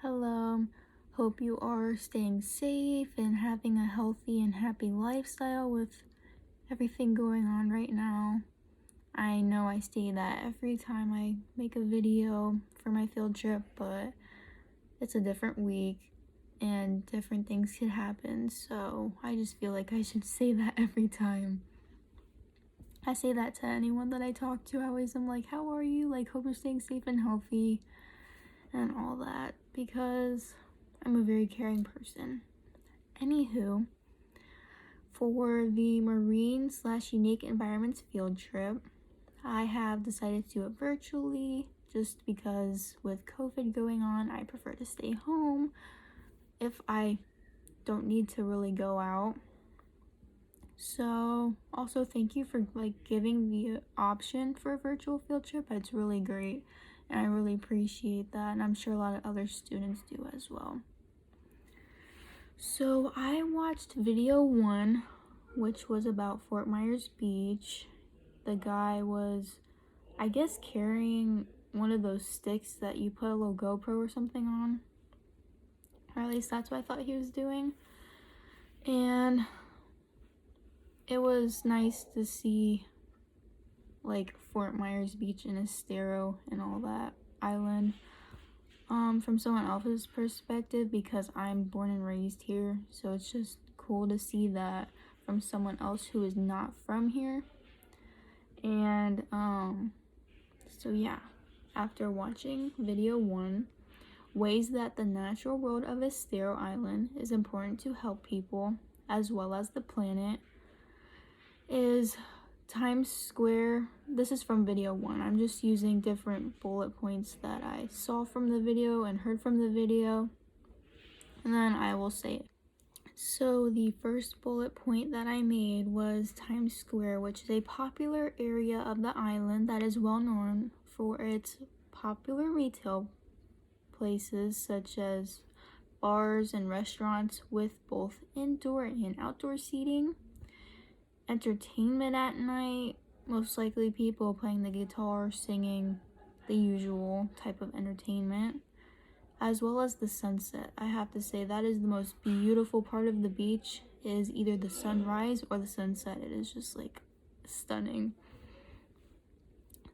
Hello, hope you are staying safe and having a healthy and happy lifestyle with everything going on right now. I know I say that every time I make a video for my field trip, but it's a different week and different things could happen, so I just feel like I should say that every time. I say that to anyone that I talk to. I always am like, how are you? Like, hope you're staying safe and healthy and all that, because I'm a very caring person. Anywho, for the Marine/Unique Environments field trip, I have decided to do it virtually just because with COVID going on, I prefer to stay home if I don't need to really go out. So also thank you for giving the option for a virtual field trip. It's really great and I really appreciate that, and I'm sure a lot of other students do as well. So I watched video 1, which was about Fort Myers Beach. The guy was, I guess, carrying one of those sticks that you put a little GoPro or something on, or at least that's what I thought he was doing. And it was nice to see like Fort Myers Beach and Estero and all that island from someone else's perspective, because I'm born and raised here, so it's just cool to see that from someone else who is not from here. And so yeah, after watching video 1, ways that the natural world of Estero Island is important to help people as well as the planet is Times Square. This is from video 1. I'm just using different bullet points that I saw from the video and heard from the video, and then I will say it. So the first bullet point that I made was Times Square, which is a popular area of the island that is well known for its popular retail places such as bars and restaurants with both indoor and outdoor seating, entertainment at night, most likely people playing the guitar, singing, the usual type of entertainment, as well as the sunset. I have to say that is the most beautiful part of the beach, is either the sunrise or the sunset. It is just like stunning.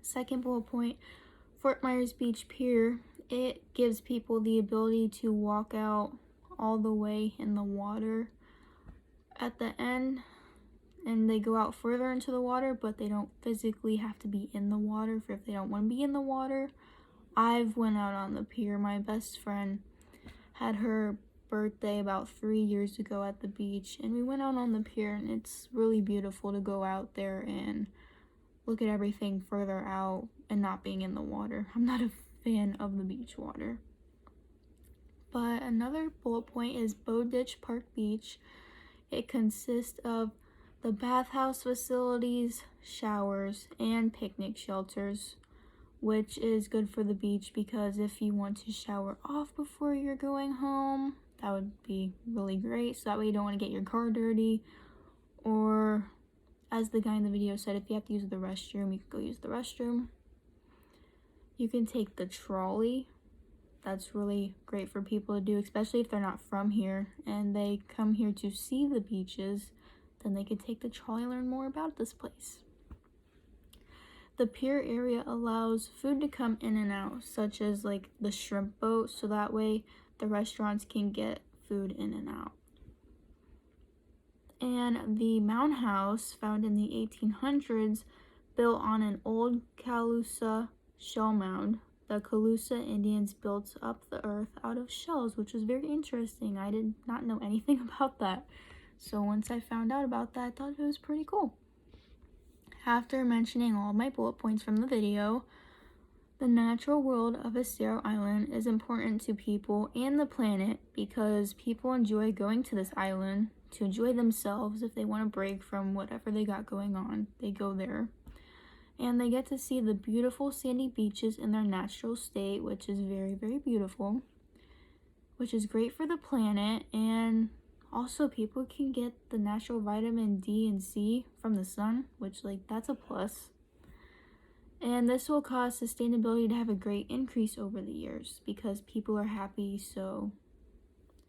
Second bullet point, Fort Myers Beach Pier. It gives people the ability to walk out all the way in the water at the end, and they go out further into the water, but they don't physically have to be in the water if they don't want to be in the water. I've went out on the pier. My best friend had her birthday about 3 years ago at the beach, and we went out on the pier, and it's really beautiful to go out there and look at everything further out and not being in the water. I'm not a fan of the beach water. But another bullet point is Bowditch Park Beach. It consists of the bathhouse facilities, showers, and picnic shelters, which is good for the beach because if you want to shower off before you're going home, that would be really great. So that way you don't want to get your car dirty, or as the guy in the video said, if you have to use the restroom, you can go use the restroom. You can take the trolley. That's really great for people to do, especially if they're not from here and they come here to see the beaches. Then they could take the trolley and learn more about this place. The pier area allows food to come in and out, such as like the shrimp boat, so that way the restaurants can get food in and out. And the Mound House, found in the 1800s, built on an old Calusa shell mound. The Calusa Indians built up the earth out of shells, which was very interesting. I did not know anything about that. So once I found out about that, I thought it was pretty cool. After mentioning all my bullet points from the video, the natural world of Estero Island is important to people and the planet because people enjoy going to this island to enjoy themselves. If they want to break from whatever they got going on, they go there. And they get to see the beautiful sandy beaches in their natural state, which is very, very beautiful, which is great for the planet. And also people can get the natural vitamin D and C from the sun, which that's a plus. And this will cause sustainability to have a great increase over the years because people are happy, so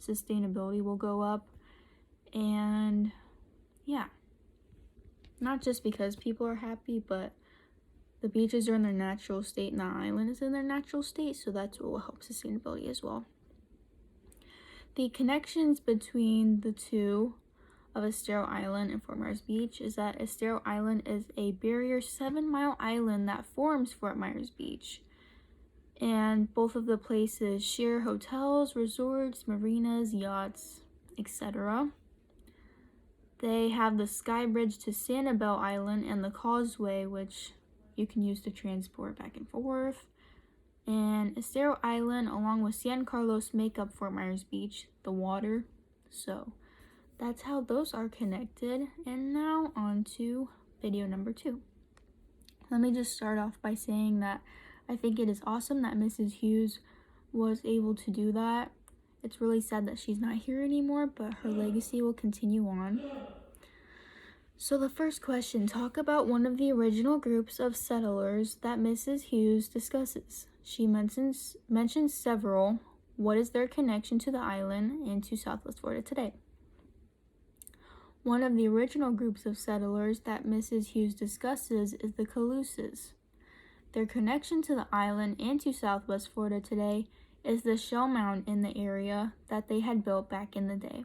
sustainability will go up. And yeah, not just because people are happy, but the beaches are in their natural state and the island is in their natural state, so that's what will help sustainability as well. The connections between the two of Estero Island and Fort Myers Beach is that Estero Island is a barrier 7-mile island that forms Fort Myers Beach. And both of the places share hotels, resorts, marinas, yachts, etc. They have the sky bridge to Sanibel Island and the causeway, which you can use to transport back and forth. And Estero Island, along with San Carlos, make up Fort Myers Beach, the water. So that's how those are connected. And now on to video number 2. Let me just start off by saying that I think it is awesome that Mrs. Hughes was able to do that. It's really sad that she's not here anymore, but her legacy will continue on. So the first question, talk about one of the original groups of settlers that Mrs. Hughes discusses. She mentions several. What is their connection to the island and to Southwest Florida today? One of the original groups of settlers that Mrs. Hughes discusses is the Calusas. Their connection to the island and to Southwest Florida today is the shell mound in the area that they had built back in the day.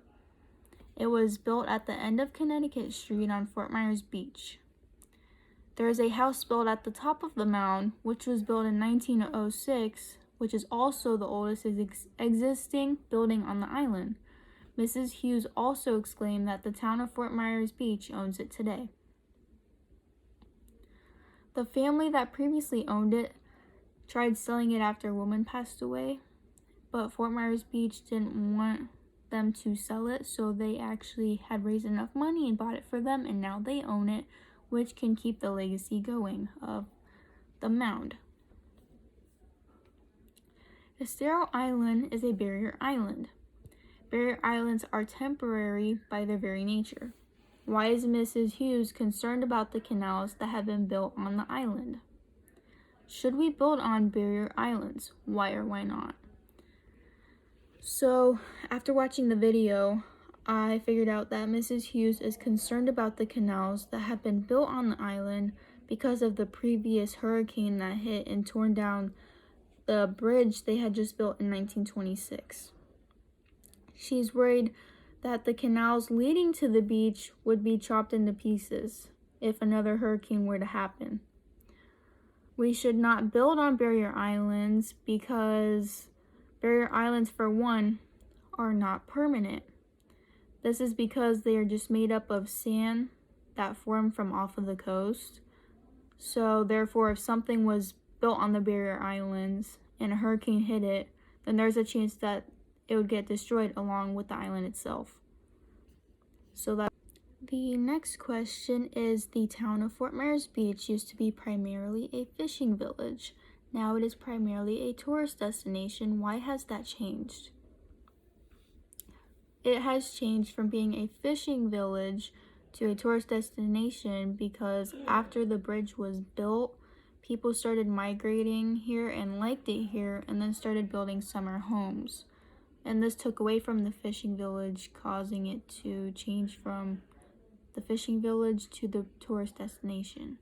It was built at the end of Connecticut Street on Fort Myers Beach. There is a house built at the top of the mound, which was built in 1906, which is also the oldest existing building on the island. Mrs. Hughes also exclaimed that the town of Fort Myers Beach owns it today. The family that previously owned it tried selling it after a woman passed away, but Fort Myers Beach didn't want them to sell it, so they actually had raised enough money and bought it for them, and now they own it, which can keep the legacy going of the mound. Estero Island is a barrier island. Barrier islands are temporary by their very nature. Why is Mrs. Hughes concerned about the canals that have been built on the island? Should we build on barrier islands? Why or why not? So, after watching the video, I figured out that Mrs. Hughes is concerned about the canals that have been built on the island because of the previous hurricane that hit and torn down the bridge they had just built in 1926. She's worried that the canals leading to the beach would be chopped into pieces if another hurricane were to happen. We should not build on barrier islands because barrier islands, for one, are not permanent. This is because they are just made up of sand that formed from off of the coast. So therefore, if something was built on the barrier islands and a hurricane hit it, then there's a chance that it would get destroyed along with the island itself. So that the next question is, the town of Fort Myers Beach used to be primarily a fishing village. Now it is primarily a tourist destination. Why has that changed? It has changed from being a fishing village to a tourist destination because after the bridge was built, people started migrating here and liked it here and then started building summer homes. And this took away from the fishing village, causing it to change from the fishing village to the tourist destination.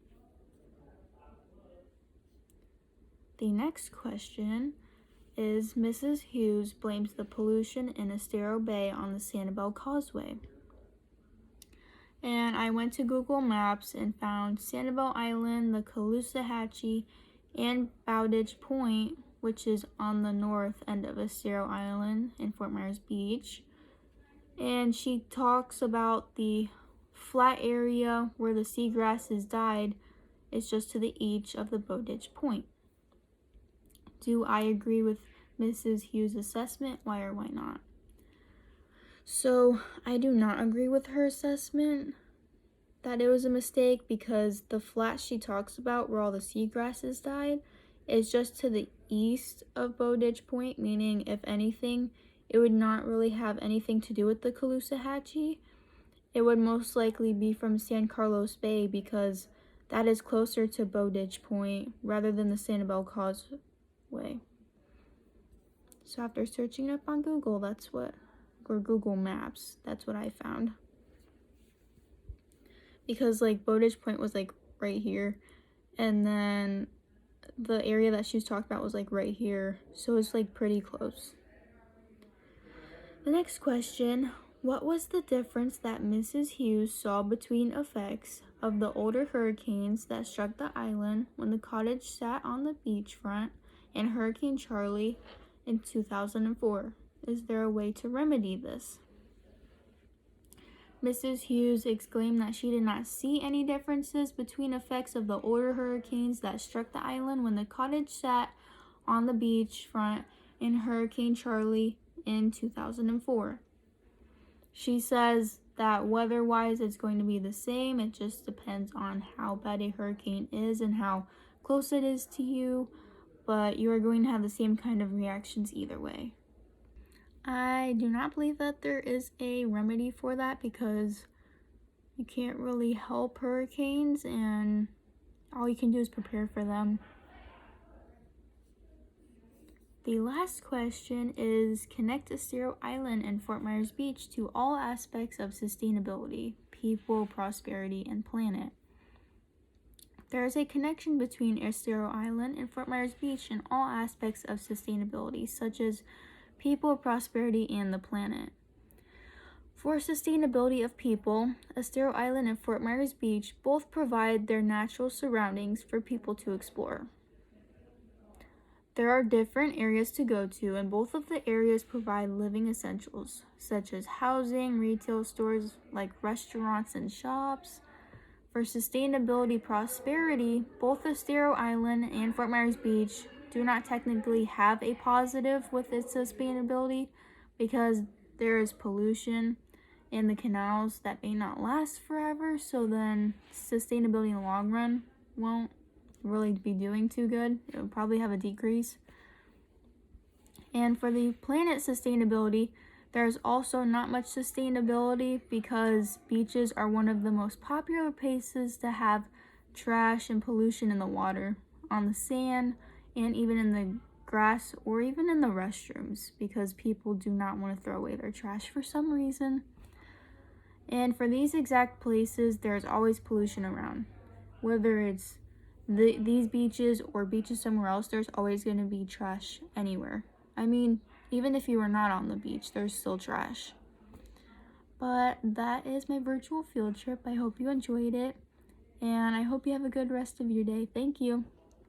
The next question is, Mrs. Hughes blames the pollution in Estero Bay on the Sanibel Causeway. And I went to Google Maps and found Sanibel Island, the Caloosahatchee, and Bowditch Point, which is on the north end of Estero Island in Fort Myers Beach. And she talks about the flat area where the seagrasses died is just to the east of the Bowditch Point. Do I agree with Mrs. Hughes' assessment? Why or why not? So I do not agree with her assessment that it was a mistake because the flat she talks about where all the seagrasses died is just to the east of Bowditch Point, meaning if anything, it would not really have anything to do with the Caloosahatchee. It would most likely be from San Carlos Bay because that is closer to Bowditch Point rather than the Sanibel Causeway. So after searching it up on Google, or Google Maps, that's what I found. Because like Bowditch Point was like right here, and then the area that she was talking about was like right here, so it's like pretty close. The next question, what was the difference that Mrs. Hughes saw between effects of the older hurricanes that struck the island when the cottage sat on the beachfront and Hurricane Charley in 2004? Is there a way to remedy this? Mrs. Hughes exclaimed that she did not see any differences between effects of the older hurricanes that struck the island when the cottage sat on the beachfront in Hurricane Charley in 2004. She says that weather-wise it's going to be the same. It just depends on how bad a hurricane is and how close it is to you, but you are going to have the same kind of reactions either way. I do not believe that there is a remedy for that because you can't really help hurricanes and all you can do is prepare for them. The last question is, connect Estero Island and Fort Myers Beach to all aspects of sustainability, people, prosperity, and planet. There is a connection between Estero Island and Fort Myers Beach in all aspects of sustainability, such as people, prosperity, and the planet. For sustainability of people, Estero Island and Fort Myers Beach both provide their natural surroundings for people to explore. There are different areas to go to, and both of the areas provide living essentials, such as housing, retail stores like restaurants and shops. For sustainability prosperity, both Estero Island and Fort Myers Beach do not technically have a positive with its sustainability because there is pollution in the canals that may not last forever, so then sustainability in the long run won't really be doing too good. It would probably have a decrease. And for the planet sustainability, there's also not much sustainability because beaches are one of the most popular places to have trash and pollution in the water, on the sand, and even in the grass or even in the restrooms because people do not want to throw away their trash for some reason. And for these exact places, there's always pollution around. Whether it's these beaches or beaches somewhere else, there's always going to be trash anywhere. I mean, even if you are not on the beach, there's still trash. But that is my virtual field trip. I hope you enjoyed it, and I hope you have a good rest of your day. Thank you.